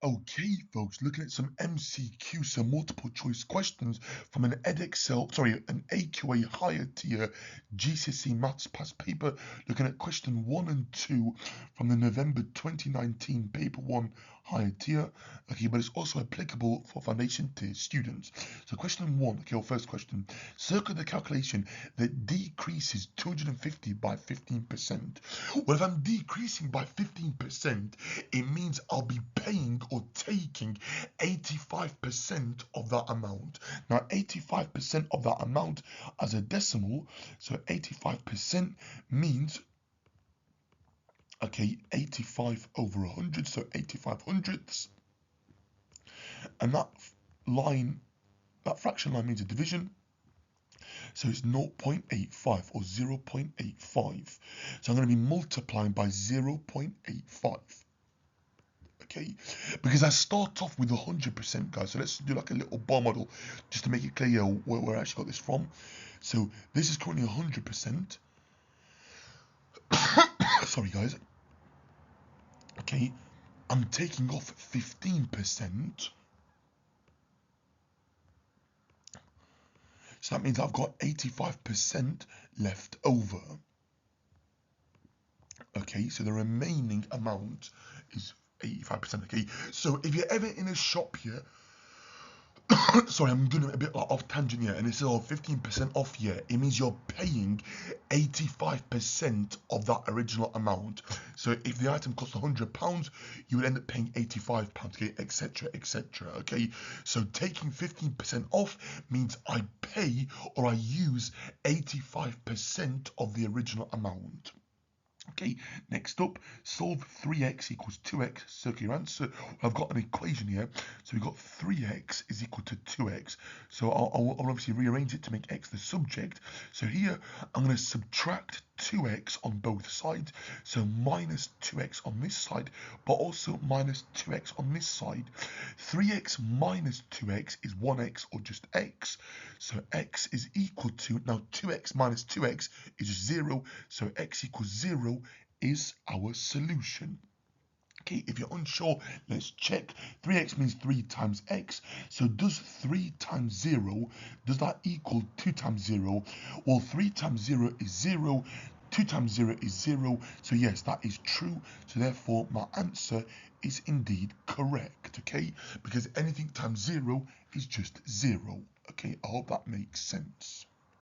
Okay, folks, looking at some MCQ, so multiple choice questions from an an AQA higher tier GCSE maths past paper, looking at question 1 and 2 from the November 2019 paper 1 higher tier. Okay, but it's also applicable for foundation tier students. So question 1, okay, or first question, circle the calculation that decreases 250 by 15%. Well, if I'm decreasing by 15%, it means I'll be paying or taking 85% of that amount. Now, 85% of that amount as a decimal, so 85% means, okay, 85 over 100, so 85 hundredths. And that fraction line means a division. So it's 0.85 or 0.85. So I'm going to be multiplying by 0.85. Okay, because I start off with 100%, guys. So let's do like a little bar model just to make it clear where I actually got this from. So this is currently 100%. Sorry, guys. Okay, I'm taking off 15%. So that means I've got 85% left over. Okay, so the remaining amount is 85%. Okay, so if you're ever in a shop here, sorry, I'm doing a bit off tangent here, and it's all 15% off here. It means you're paying 85% of that original amount. So if the item costs £100, you would end up paying £85, okay, etc., etc. Okay, so taking 15% off means I pay or I use 85% of the original amount. Okay, next up, solve 3x equals 2x, circle your answer. I've got an equation here, so we've got 3x is equal to 2x. So I'll obviously rearrange it to make x the subject. So here, I'm going to subtract 2x on both sides, so minus 2x on this side, but also minus 2x on this side. 3x minus 2x is 1x or just x, so x is equal to, now 2x minus 2x is 0, so x equals 0 is our solution. Okay, if you're unsure, let's check. 3x means 3 times x. So does 3 times 0, does that equal 2 times 0? Well, 3 times 0 is 0. 2 times 0 is 0. So yes, that is true. So therefore, my answer is indeed correct. Okay, because anything times 0 is just 0. Okay, I hope that makes sense.